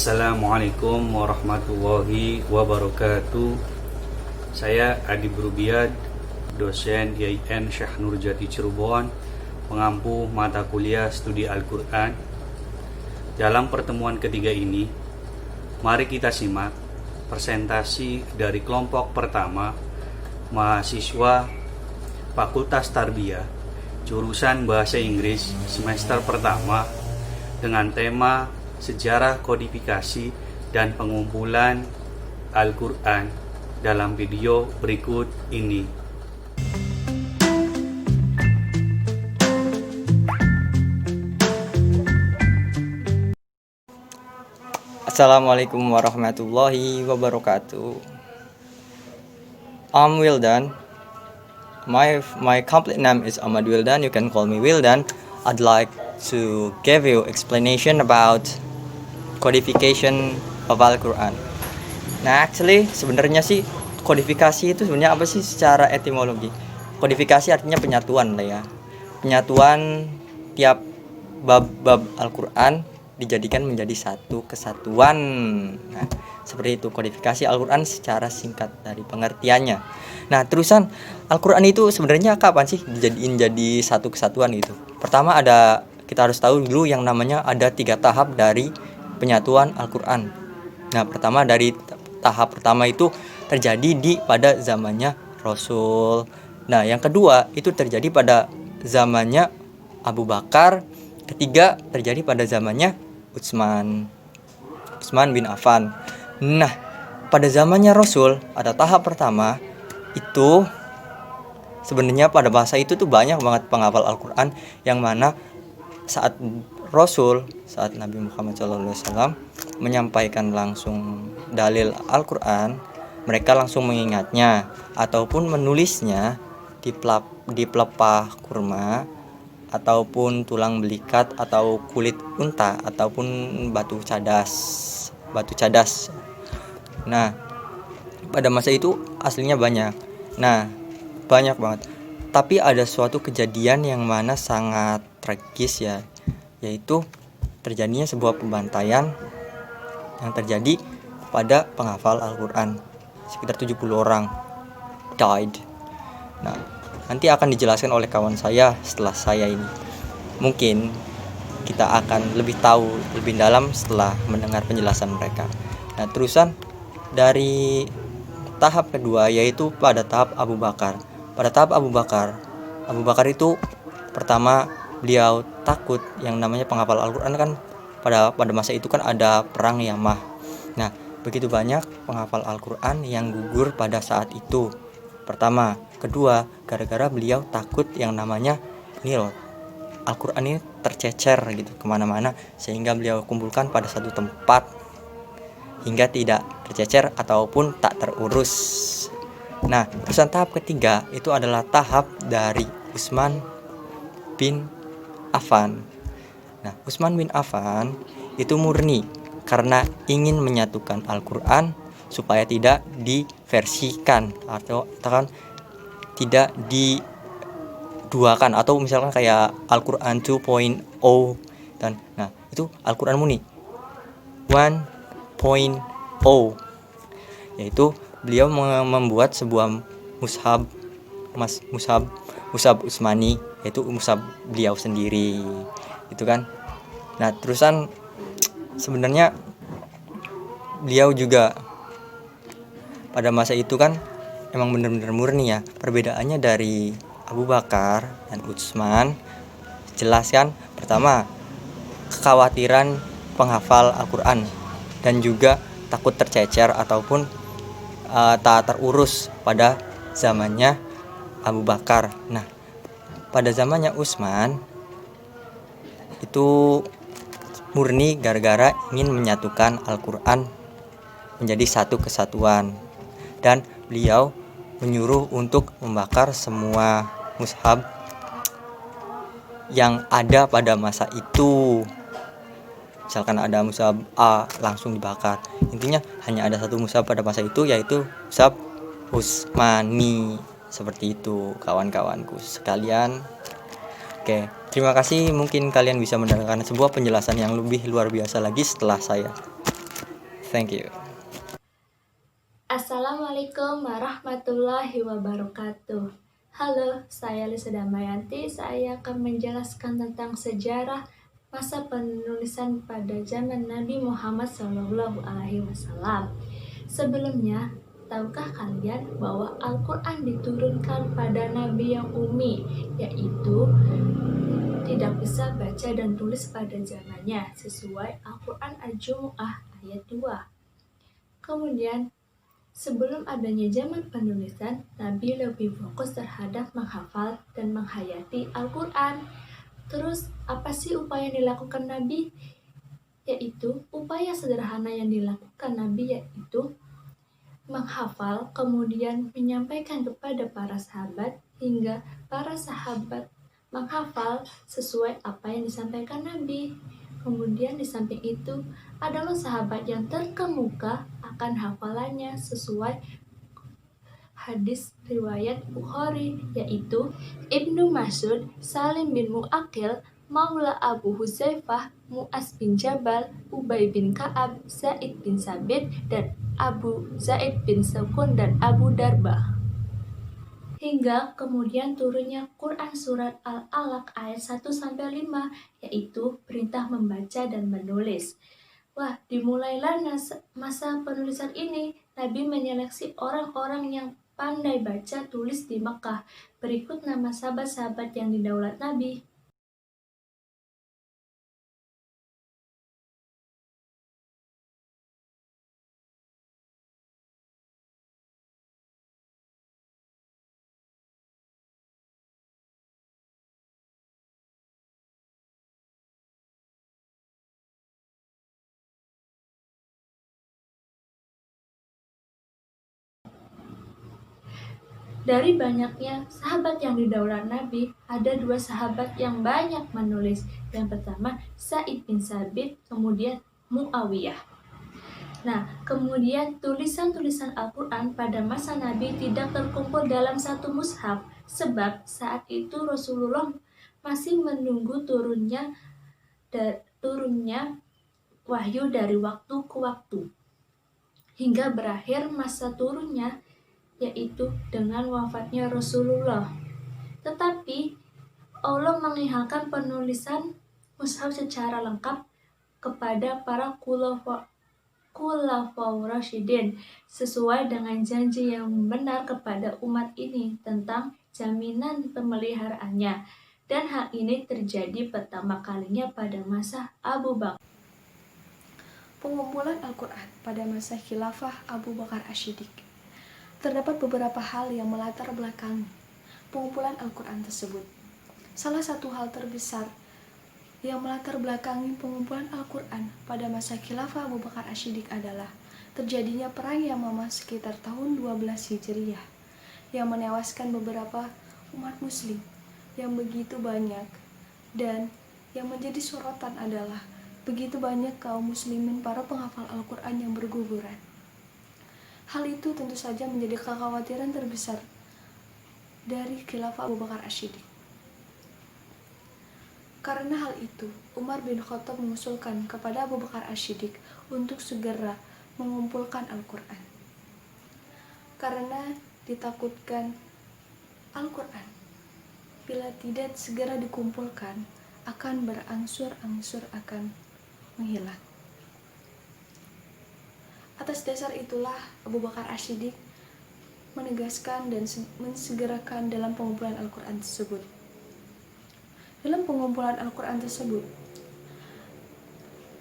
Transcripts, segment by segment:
Assalamualaikum warahmatullahi wabarakatuh. Saya Adi Brubiad, dosen IAIN Syekh Nurjati Cirebon, pengampu mata kuliah studi Al-Quran. Dalam pertemuan ketiga ini, mari kita simak presentasi dari kelompok pertama mahasiswa Fakultas Tarbiyah jurusan Bahasa Inggris semester pertama dengan tema Sejarah Kodifikasi dan Pengumpulan Al-Quran dalam video berikut ini. Assalamualaikum warahmatullahi wabarakatuh. I'm Wildan. My complete name is Ahmad Wildan. You can call me Wildan. I'd like to give you explanation about codification of Al-Quran. Nah, actually sebenarnya sih kodifikasi itu sebenarnya apa sih secara etimologi? Kodifikasi artinya penyatuan lah ya. Penyatuan tiap bab Al-Quran dijadikan menjadi satu kesatuan. Nah, seperti itu kodifikasi Al-Quran secara singkat dari pengertiannya. Nah, terusan Al-Quran itu sebenarnya kapan sih dijadiin jadi satu kesatuan gitu? Pertama kita harus tahu dulu yang namanya ada 3 tahap dari penyatuan Al-Quran. Nah, pertama dari tahap pertama itu terjadi pada zamannya Rasul. Nah, yang kedua itu terjadi pada zamannya Abu Bakar. Ketiga terjadi pada zamannya Utsman bin Affan. Nah, pada zamannya Rasul ada tahap pertama itu sebenarnya pada masa itu tuh banyak banget penghafal Al-Quran yang mana saat Nabi Muhammad SAW menyampaikan langsung dalil Al-Quran, mereka langsung mengingatnya ataupun menulisnya di pelepah kurma ataupun tulang belikat atau kulit unta ataupun batu cadas. Nah, pada masa itu aslinya banyak. Nah, banyak banget. Tapi ada suatu kejadian yang mana sangat tragis ya, yaitu terjadinya sebuah pembantaian yang terjadi pada penghafal Al-Quran. Sekitar 70 orang died. Nah, nanti akan dijelaskan oleh kawan saya setelah saya ini. Mungkin kita akan lebih tahu lebih dalam setelah mendengar penjelasan mereka. Nah, terusan dari tahap kedua yaitu pada tahap Abu Bakar. Pada tahap Abu Bakar itu pertama beliau takut yang namanya penghafal Al-Quran kan pada masa itu kan ada perang Yamah. Nah, begitu banyak penghafal Al-Quran yang gugur pada saat itu. Pertama, kedua, gara-gara beliau takut yang namanya ini loh, Al-Quran ini tercecer gitu kemana-mana, sehingga beliau kumpulkan pada satu tempat hingga tidak tercecer ataupun tak terurus. Nah, terusan tahap ketiga itu adalah tahap dari Utsman bin Affan. Nah, Utsman bin Affan itu murni karena ingin menyatukan Al-Quran supaya tidak diversikan atau tidak diduakan atau misalkan kayak Al-Quran 2.0 dan nah itu Al-Quran murni 1.0 yaitu beliau membuat sebuah mushaf Utsmani, yaitu mushaf beliau sendiri itu kan. Nah, terusan sebenarnya beliau juga pada masa itu kan emang benar-benar murni ya. Perbedaannya dari Abu Bakar dan Utsman jelas kan. Pertama, kekhawatiran penghafal Al-Quran dan juga takut tercecer ataupun tak terurus pada zamannya Abu Bakar. Nah, pada zamannya Utsman itu murni gara-gara ingin menyatukan Al-Quran menjadi satu kesatuan, dan beliau menyuruh untuk membakar semua mushaf yang ada pada masa itu. Misalkan ada mushaf A langsung dibakar. Intinya hanya ada satu mushaf pada masa itu, yaitu mushaf Utsmani. Seperti itu kawan-kawanku sekalian. Oke, terima kasih. Mungkin kalian bisa mendengarkan sebuah penjelasan yang lebih luar biasa lagi setelah saya. Thank you. Assalamualaikum warahmatullahi wabarakatuh. Halo, saya Lisa Damayanti. Saya akan menjelaskan tentang sejarah masa penulisan pada zaman Nabi Muhammad SAW. Sebelumnya, tahukah kalian bahwa Al-Quran diturunkan pada Nabi yang ummi, yaitu tidak bisa baca dan tulis pada zamannya, sesuai Al-Quran Al-Jumu'ah ayat 2. Kemudian, sebelum adanya zaman penulisan, Nabi lebih fokus terhadap menghafal dan menghayati Al-Quran. Terus, apa sih upaya yang dilakukan Nabi? Yaitu, upaya sederhana yang dilakukan Nabi yaitu menghafal, kemudian menyampaikan kepada para sahabat, hingga para sahabat menghafal sesuai apa yang disampaikan Nabi. Kemudian di samping itu, adalah sahabat yang terkemuka akan hafalannya sesuai hadis riwayat Bukhari, yaitu Ibnu Mas'ud, Salim bin Mu'akil, Maula Abu Huzaifah, Mu'az bin Jabal, Ubay bin Ka'ab, Zaid bin Sabit, dan Abu Zaid bin Sukun dan Abu Darba. Hingga kemudian turunnya Quran Surat Al-Alaq ayat 1-5, yaitu perintah membaca dan menulis. Wah, dimulailah masa penulisan ini. Nabi menyeleksi orang-orang yang pandai baca tulis di Mekah. Berikut nama sahabat-sahabat yang didaulat Nabi. Dari banyaknya sahabat yang didaulat Nabi, ada 2 sahabat yang banyak menulis. Yang pertama, Sa'id bin Sabit, kemudian Muawiyah. Nah, kemudian tulisan-tulisan Al-Quran pada masa Nabi tidak terkumpul dalam satu mushaf, sebab saat itu Rasulullah masih menunggu turunnya wahyu dari waktu ke waktu, hingga berakhir masa turunnya, yaitu dengan wafatnya Rasulullah. Tetapi Allah mengihalkan penulisan mushaf secara lengkap kepada para Khulafaur Rasyidin sesuai dengan janji yang benar kepada umat ini tentang jaminan pemeliharaannya, dan hal ini terjadi pertama kalinya pada masa Abu Bakar. Pengumpulan Al-Quran pada masa khilafah Abu Bakar Asy-Siddiq. Terdapat beberapa hal yang melatar belakangi pengumpulan Al-Quran tersebut. Salah satu hal terbesar yang melatar belakangi pengumpulan Al-Quran pada masa khilafah Abu Bakar Asy-Siddiq adalah terjadinya perang Yamamah sekitar tahun 12 Hijriah yang menewaskan beberapa umat muslim yang begitu banyak, dan yang menjadi sorotan adalah begitu banyak kaum muslimin para penghafal Al-Quran yang berguguran. Hal itu tentu saja menjadi kekhawatiran terbesar dari khilafah Abu Bakar Asy-Siddiq. Karena hal itu, Umar bin Khattab mengusulkan kepada Abu Bakar Asy-Siddiq untuk segera mengumpulkan Al-Quran. Karena ditakutkan Al-Quran, bila tidak segera dikumpulkan, akan berangsur-angsur akan menghilang. Atas dasar itulah Abu Bakar Asy-Siddiq menegaskan dan mensegerakan dalam pengumpulan Al-Quran tersebut. Dalam pengumpulan Al-Quran tersebut,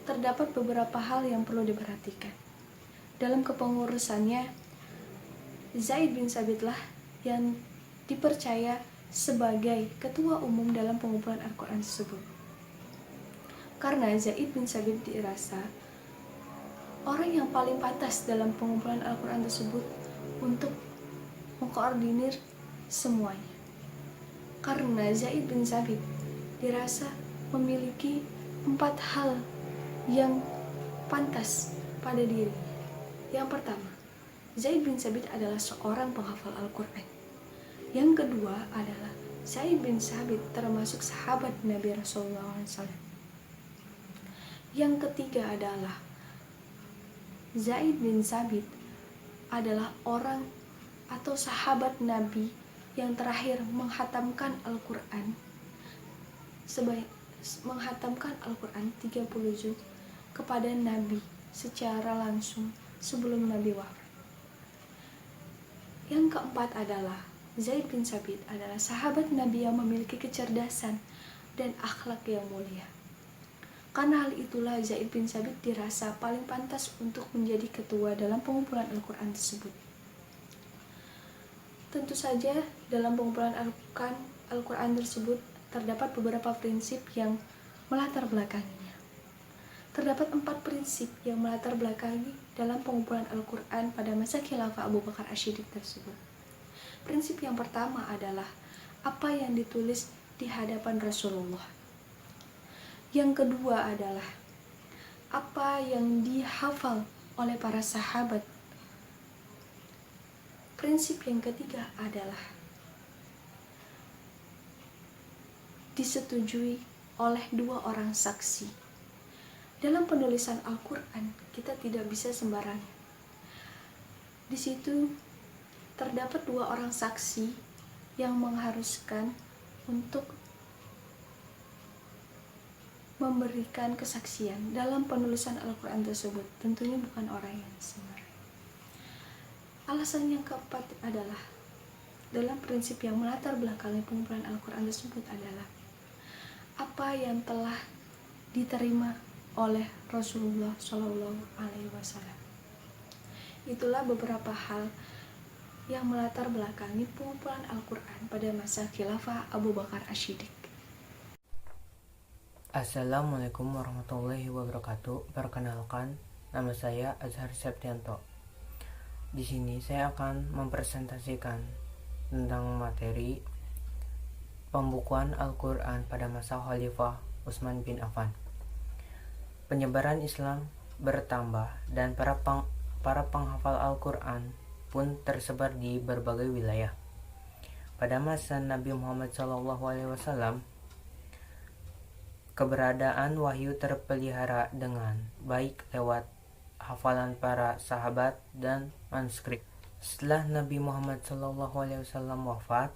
terdapat beberapa hal yang perlu diperhatikan. Dalam kepengurusannya, Zaid bin Sabitlah yang dipercaya sebagai ketua umum dalam pengumpulan Al-Quran tersebut. Karena Zaid bin Sabit dirasa orang yang paling pantas dalam pengumpulan Al-Quran tersebut untuk mengkoordinir semuanya. Karena Zaid bin Sabit dirasa memiliki 4 hal yang pantas pada diri. Yang pertama, Zaid bin Sabit adalah seorang penghafal Al-Quran. Yang kedua adalah Zaid bin Sabit termasuk sahabat Nabi Rasulullah SAW. Yang ketiga adalah Zaid bin Sabit adalah orang atau sahabat Nabi yang terakhir menghatamkan Al-Quran, menghatamkan Al-Quran 30 juz kepada Nabi secara langsung sebelum Nabi wafat. Yang keempat adalah Zaid bin Sabit adalah sahabat Nabi yang memiliki kecerdasan dan akhlak yang mulia. Karena hal itulah Zaid bin Sabit dirasa paling pantas untuk menjadi ketua dalam pengumpulan Al-Quran tersebut. Tentu saja dalam pengumpulan Al-Quran tersebut terdapat beberapa prinsip yang melatar belakanginya. Terdapat 4 prinsip yang melatar belakangi dalam pengumpulan Al-Quran pada masa khilafah Abu Bakar As-Siddiq tersebut. Prinsip yang pertama adalah apa yang ditulis di hadapan Rasulullah. Yang kedua adalah apa yang dihafal oleh para sahabat. Prinsip yang ketiga adalah disetujui oleh 2 orang saksi. Dalam penulisan Al-Quran, kita tidak bisa sembarangan. Di situ terdapat 2 orang saksi yang mengharuskan untuk memberikan kesaksian dalam penulisan Al-Quran tersebut. Tentunya bukan orang yang sembarangan. Alasan yang keempat adalah dalam prinsip yang melatar belakangi pengumpulan Al-Quran tersebut adalah apa yang telah diterima oleh Rasulullah Shallallahu Alaihi Wasallam. Itulah beberapa hal yang melatar belakangi pengumpulan Al-Quran pada masa khilafah Abu Bakar As-Siddiq. Assalamualaikum warahmatullahi wabarakatuh. Perkenalkan, nama saya Azhar Septianto. Di sini saya akan mempresentasikan tentang materi pembukuan Al-Quran pada masa Khalifah Utsman bin Affan. Penyebaran Islam bertambah dan para penghafal Al-Quran pun tersebar di berbagai wilayah. Pada masa Nabi Muhammad SAW, keberadaan wahyu terpelihara dengan baik lewat hafalan para sahabat dan manuskrip. Setelah Nabi Muhammad SAW wafat,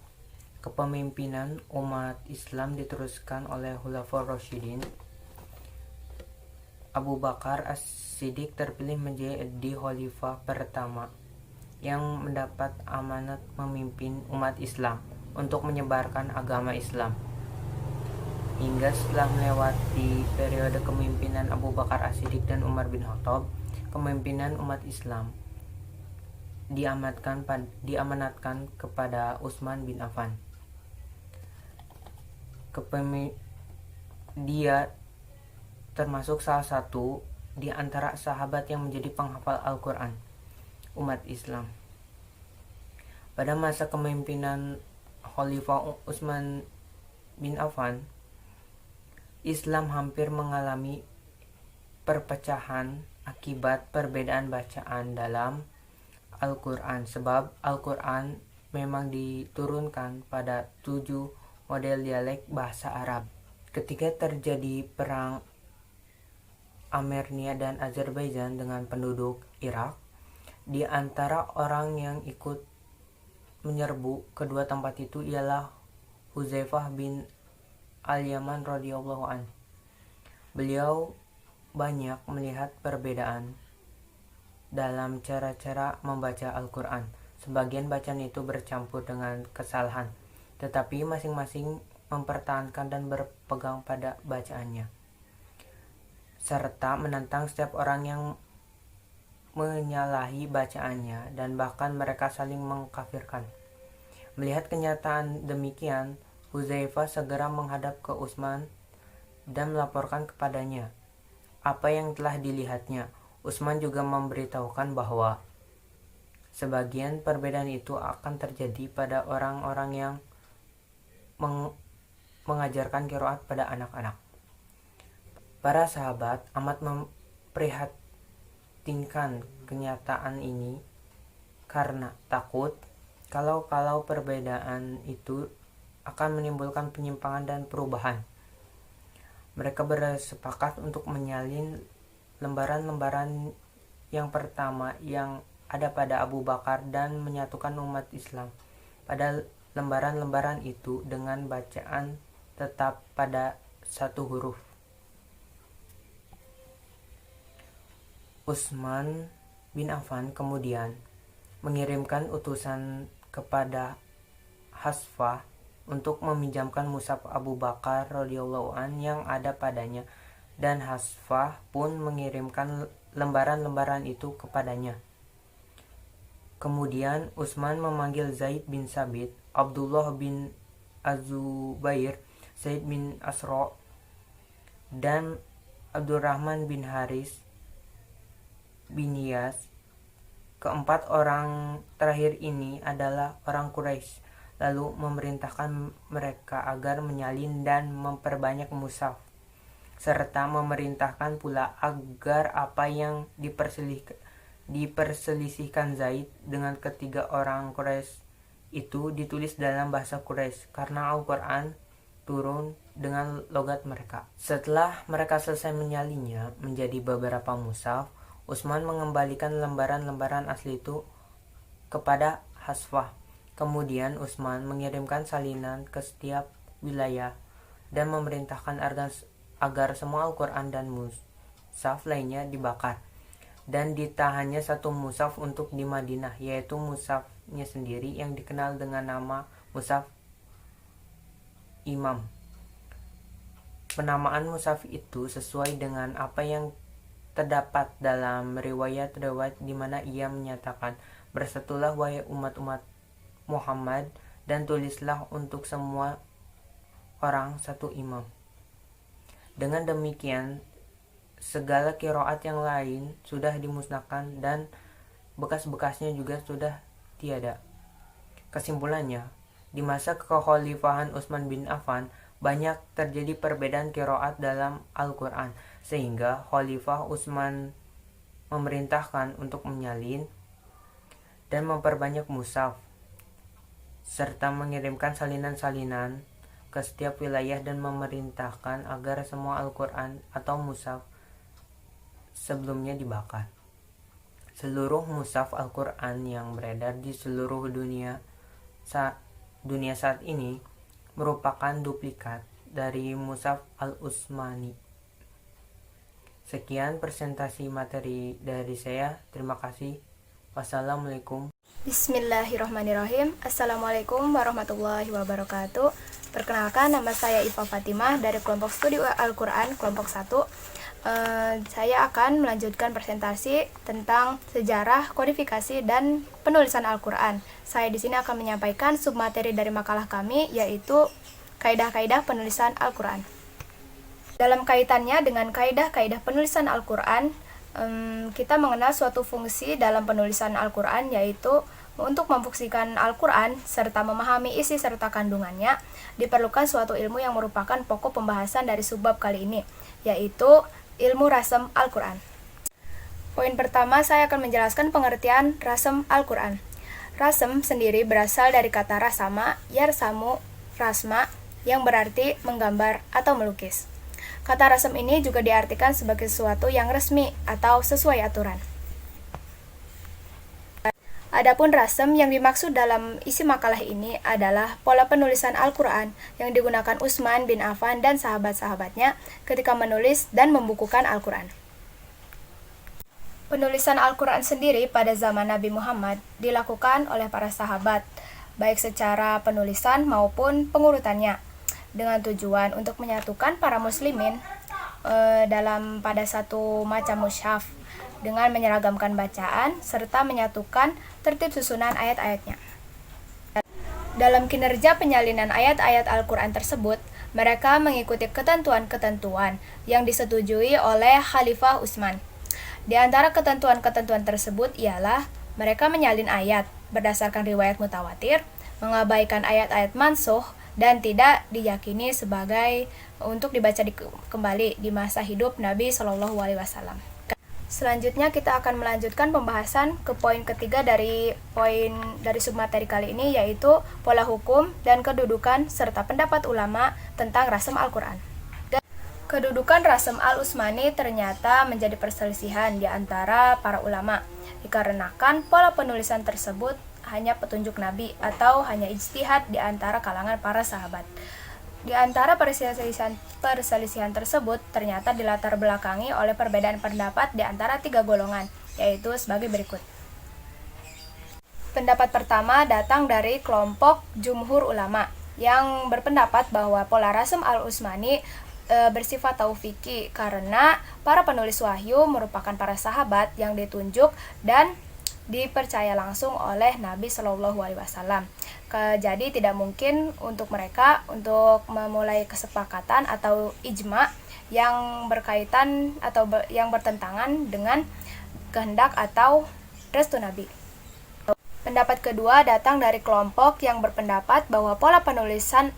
kepemimpinan umat Islam diteruskan oleh Khulafaur Rasyidin. Abu Bakar As-Siddiq terpilih menjadi khalifah pertama yang mendapat amanat memimpin umat Islam untuk menyebarkan agama Islam. Hingga setelah melewati periode kepemimpinan Abu Bakar As-Siddiq dan Umar bin Khattab, kepemimpinan umat Islam diamanatkan kepada Utsman bin Affan. Dia termasuk salah satu di antara sahabat yang menjadi penghafal Al-Quran umat Islam. Pada masa kepemimpinan Khalifah Utsman bin Affan, Islam hampir mengalami perpecahan akibat perbedaan bacaan dalam Al-Quran, sebab Al-Quran memang diturunkan pada 7 model dialek bahasa Arab. Ketika terjadi perang Armenia dan Azerbaijan dengan penduduk Irak, di antara orang yang ikut menyerbu kedua tempat itu ialah Hudzaifah bin Al-Yaman radhiyallahu an. Beliau banyak melihat perbedaan dalam cara-cara membaca Al-Quran. Sebagian bacaan itu bercampur dengan kesalahan, tetapi masing-masing mempertahankan dan berpegang pada bacaannya, serta menentang setiap orang yang menyalahi bacaannya, dan bahkan mereka saling mengkafirkan. Melihat kenyataan demikian, Hudzaifah segera menghadap ke Utsman dan melaporkan kepadanya apa yang telah dilihatnya. Utsman juga memberitahukan bahwa sebagian perbedaan itu akan terjadi pada orang-orang yang mengajarkan qiraat pada anak-anak. Para sahabat amat memprihatinkan kenyataan ini karena takut kalau perbedaan itu akan menimbulkan penyimpangan dan perubahan. Mereka bersepakat untuk menyalin lembaran-lembaran yang pertama yang ada pada Abu Bakar dan menyatukan umat Islam. Pada lembaran-lembaran itu dengan bacaan tetap pada satu huruf. Utsman bin Affan kemudian mengirimkan utusan kepada Hafsah untuk meminjamkan mushaf Abu Bakar radhiyallahu an yang ada padanya, dan Hafsah pun mengirimkan lembaran-lembaran itu kepadanya. Kemudian Utsman memanggil Zaid bin Sabit, Abdullah bin Az-Zubair, Zaid bin Asra, dan Abdurrahman bin Haris bin Iyas. Keempat orang terakhir ini adalah orang Quraisy, lalu memerintahkan mereka agar menyalin dan memperbanyak mushaf, serta memerintahkan pula agar apa yang diperselisihkan Zaid dengan ketiga orang Quraisy itu ditulis dalam bahasa Quraisy, karena Al-Quran turun dengan logat mereka. Setelah mereka selesai menyalinya menjadi beberapa mushaf, Utsman mengembalikan lembaran-lembaran asli itu kepada Hafsah. Kemudian Utsman mengirimkan salinan ke setiap wilayah dan memerintahkan agar semua Al-Quran dan mushaf lainnya dibakar. Dan ditahannya satu mushaf untuk di Madinah, yaitu mushafnya sendiri yang dikenal dengan nama mushaf Imam. Penamaan mushaf itu sesuai dengan apa yang terdapat dalam riwayat-riwayat di mana ia menyatakan, "Bersatulah wahai umat-umat Muhammad dan tulislah untuk semua orang satu imam." Dengan demikian, segala qiraat yang lain sudah dimusnahkan dan bekas-bekasnya juga sudah tiada. Kesimpulannya, di masa kekhalifahan Utsman bin Affan banyak terjadi perbedaan qiraat dalam Al-Quran, sehingga Khalifah Utsman memerintahkan untuk menyalin dan memperbanyak mushaf, serta mengirimkan salinan-salinan ke setiap wilayah dan memerintahkan agar semua Al-Quran atau mushaf sebelumnya dibakar. Seluruh mushaf Al-Quran yang beredar di seluruh dunia saat ini merupakan duplikat dari mushaf Al-Utsmani. Sekian presentasi materi dari saya. Terima kasih. Wassalamualaikum. Bismillahirrahmanirrahim. Assalamualaikum warahmatullahi wabarakatuh. Perkenalkan, nama saya Iva Fatimah dari kelompok studi Al-Quran kelompok 1. Saya akan melanjutkan presentasi tentang sejarah, kodifikasi, dan penulisan Al-Quran. Saya di sini akan menyampaikan submateri dari makalah kami, yaitu kaidah-kaidah penulisan Al-Quran. Dalam kaitannya dengan kaidah-kaidah penulisan Al-Quran, kita mengenal suatu fungsi dalam penulisan Al-Quran, yaitu untuk memfungsikan Al-Quran serta memahami isi serta kandungannya, diperlukan suatu ilmu yang merupakan pokok pembahasan dari subbab kali ini, yaitu ilmu rasem Al-Quran. Poin pertama, saya akan menjelaskan pengertian rasem Al-Quran. Rasem sendiri berasal dari kata rasama, yarsamu, rasma, yang berarti menggambar atau melukis. Kata rasem ini juga diartikan sebagai sesuatu yang resmi atau sesuai aturan. Adapun rasem yang dimaksud dalam isi makalah ini adalah pola penulisan Al-Quran yang digunakan Utsman bin Affan dan sahabat-sahabatnya ketika menulis dan membukukan Al-Quran. Penulisan Al-Quran sendiri pada zaman Nabi Muhammad dilakukan oleh para sahabat, baik secara penulisan maupun pengurutannya, dengan tujuan untuk menyatukan para muslimin pada satu macam mushaf, dengan menyeragamkan bacaan serta menyatukan tertib susunan ayat-ayatnya. Dalam kinerja penyalinan ayat-ayat Al-Quran tersebut, mereka mengikuti ketentuan-ketentuan yang disetujui oleh Khalifah Utsman. Di antara ketentuan-ketentuan tersebut ialah mereka menyalin ayat berdasarkan riwayat mutawatir, mengabaikan ayat-ayat mansukh, dan tidak diyakini sebagai untuk dibaca kembali di masa hidup Nabi SAW. Selanjutnya kita akan melanjutkan pembahasan ke poin ketiga dari submateri kali ini, yaitu pola hukum dan kedudukan serta pendapat ulama tentang rasem Al-Quran. Kedudukan Rasm al-Utsmani ternyata menjadi perselisihan di antara para ulama, dikarenakan pola penulisan tersebut hanya petunjuk Nabi atau hanya ijtihad di antara kalangan para sahabat. Di antara perselisihan tersebut ternyata dilatar belakangi oleh perbedaan pendapat di antara 3 golongan, yaitu sebagai berikut. Pendapat pertama datang dari kelompok jumhur ulama yang berpendapat bahwa pola Rasm al-Utsmani bersifat taufiki karena para penulis wahyu merupakan para sahabat yang ditunjuk dan dipercaya langsung oleh Nabi Shallallahu Alaihi Wasallam. Jadi tidak mungkin untuk mereka untuk memulai kesepakatan atau ijma yang berkaitan atau yang bertentangan dengan kehendak atau restu Nabi. Pendapat kedua datang dari kelompok yang berpendapat bahwa pola penulisan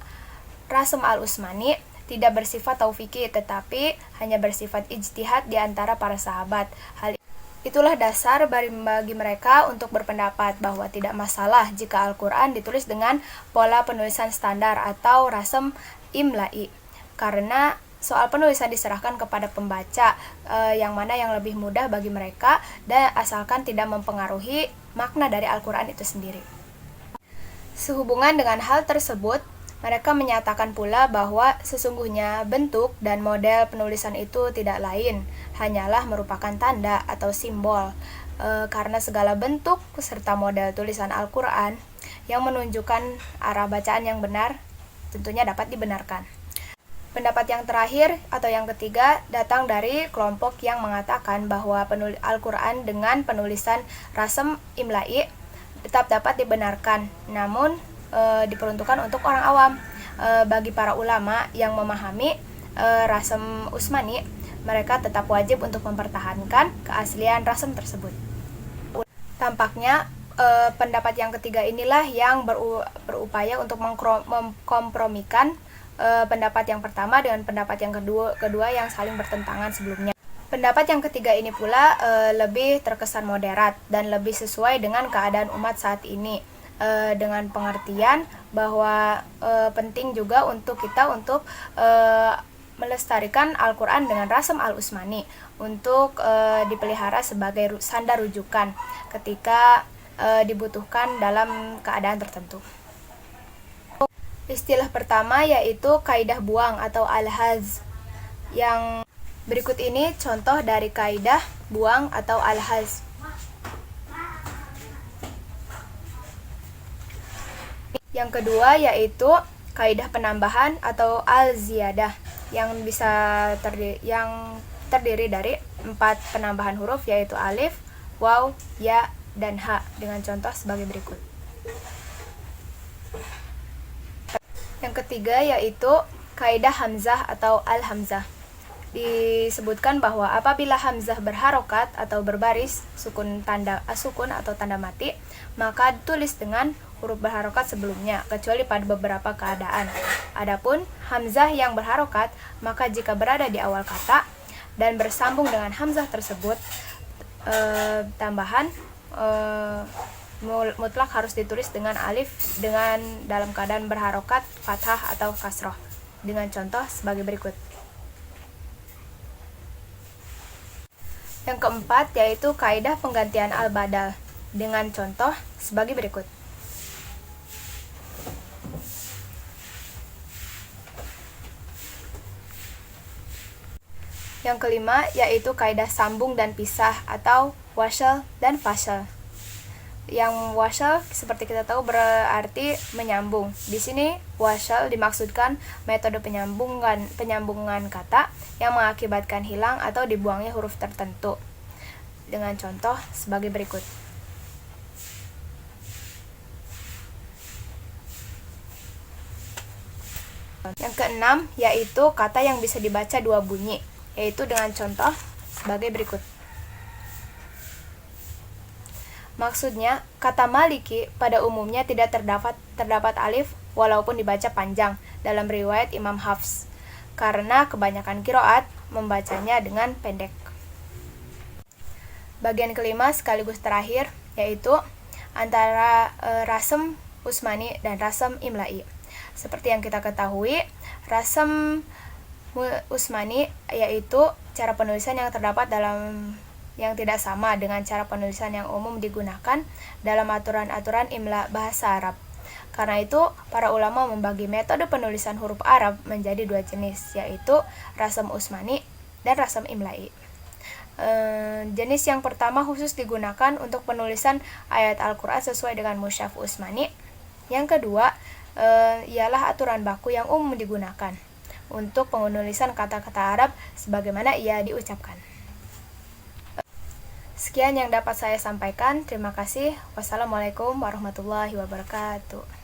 Rasm al-Utsmani tidak bersifat taufiki tetapi hanya bersifat ijtihad di antara para sahabat. Hal itulah dasar bagi mereka untuk berpendapat bahwa tidak masalah jika Al-Quran ditulis dengan pola penulisan standar atau rasm imla'i, karena soal penulisan diserahkan kepada pembaca yang mana yang lebih mudah bagi mereka dan asalkan tidak mempengaruhi makna dari Al-Quran itu sendiri. Sehubungan dengan hal tersebut, mereka menyatakan pula bahwa sesungguhnya bentuk dan model penulisan itu tidak lain, hanyalah merupakan tanda atau simbol, karena segala bentuk serta model tulisan Al-Quran yang menunjukkan arah bacaan yang benar tentunya dapat dibenarkan. Pendapat yang terakhir atau yang ketiga datang dari kelompok yang mengatakan bahwa Al-Quran dengan penulisan rasm imla'i tetap dapat dibenarkan, namun diperuntukkan untuk orang awam. Bagi para ulama yang memahami Rasm Utsmani, mereka tetap wajib untuk mempertahankan keaslian rasm tersebut. Tampaknya pendapat yang ketiga inilah yang berupaya untuk mengkompromikan pendapat yang pertama dengan pendapat yang kedua yang saling bertentangan sebelumnya. Pendapat yang ketiga ini pula lebih terkesan moderat dan lebih sesuai dengan keadaan umat saat ini, dengan pengertian bahwa penting juga untuk kita untuk melestarikan Al-Quran dengan Rasm al-Utsmani untuk dipelihara sebagai sandar rujukan ketika dibutuhkan dalam keadaan tertentu. Istilah pertama yaitu kaidah buang atau al-haz. Yang berikut ini contoh dari kaidah buang atau al-haz. Yang kedua yaitu kaidah penambahan atau al-ziyadah yang terdiri dari 4 penambahan huruf yaitu alif, waw, ya, dan ha dengan contoh sebagai berikut. Yang ketiga yaitu kaidah hamzah atau al-hamzah. Disebutkan bahwa apabila hamzah berharokat atau berbaris sukun atau tanda mati, maka ditulis dengan huruf berharokat sebelumnya, kecuali pada beberapa keadaan. Adapun hamzah yang berharokat, maka jika berada di awal kata dan bersambung dengan hamzah tersebut, tambahan mutlak harus ditulis dengan alif dengan dalam keadaan berharokat, fathah atau kasroh. Dengan contoh sebagai berikut. Yang keempat yaitu kaidah penggantian al-badal dengan contoh sebagai berikut. Yang kelima yaitu kaidah sambung dan pisah atau wasl dan fasl. Yang wasl seperti kita tahu berarti menyambung. Di sini wasl dimaksudkan metode penyambungan kata yang mengakibatkan hilang atau dibuangnya huruf tertentu. Dengan contoh sebagai berikut. Yang keenam yaitu kata yang bisa dibaca 2 bunyi, yaitu dengan contoh sebagai berikut. Maksudnya, kata maliki pada umumnya tidak terdapat alif walaupun dibaca panjang dalam riwayat Imam Hafs, karena kebanyakan qiraat membacanya dengan pendek. Bagian kelima sekaligus terakhir yaitu antara Rasm Utsmani dan Rasm Imla'i. Seperti yang kita ketahui, Rasm Usmani, yaitu cara penulisan yang terdapat dalam yang tidak sama dengan cara penulisan yang umum digunakan dalam aturan-aturan imla bahasa Arab. Karena itu, para ulama membagi metode penulisan huruf Arab menjadi dua jenis, yaitu rasam Usmani dan rasam imla'i. Jenis yang pertama khusus digunakan untuk penulisan ayat Al-Quran sesuai dengan mushaf Usmani. Yang kedua, ialah aturan baku yang umum digunakan untuk penulisan kata-kata Arab sebagaimana ia diucapkan. Sekian yang dapat saya sampaikan. Terima kasih. Wassalamualaikum warahmatullahi wabarakatuh.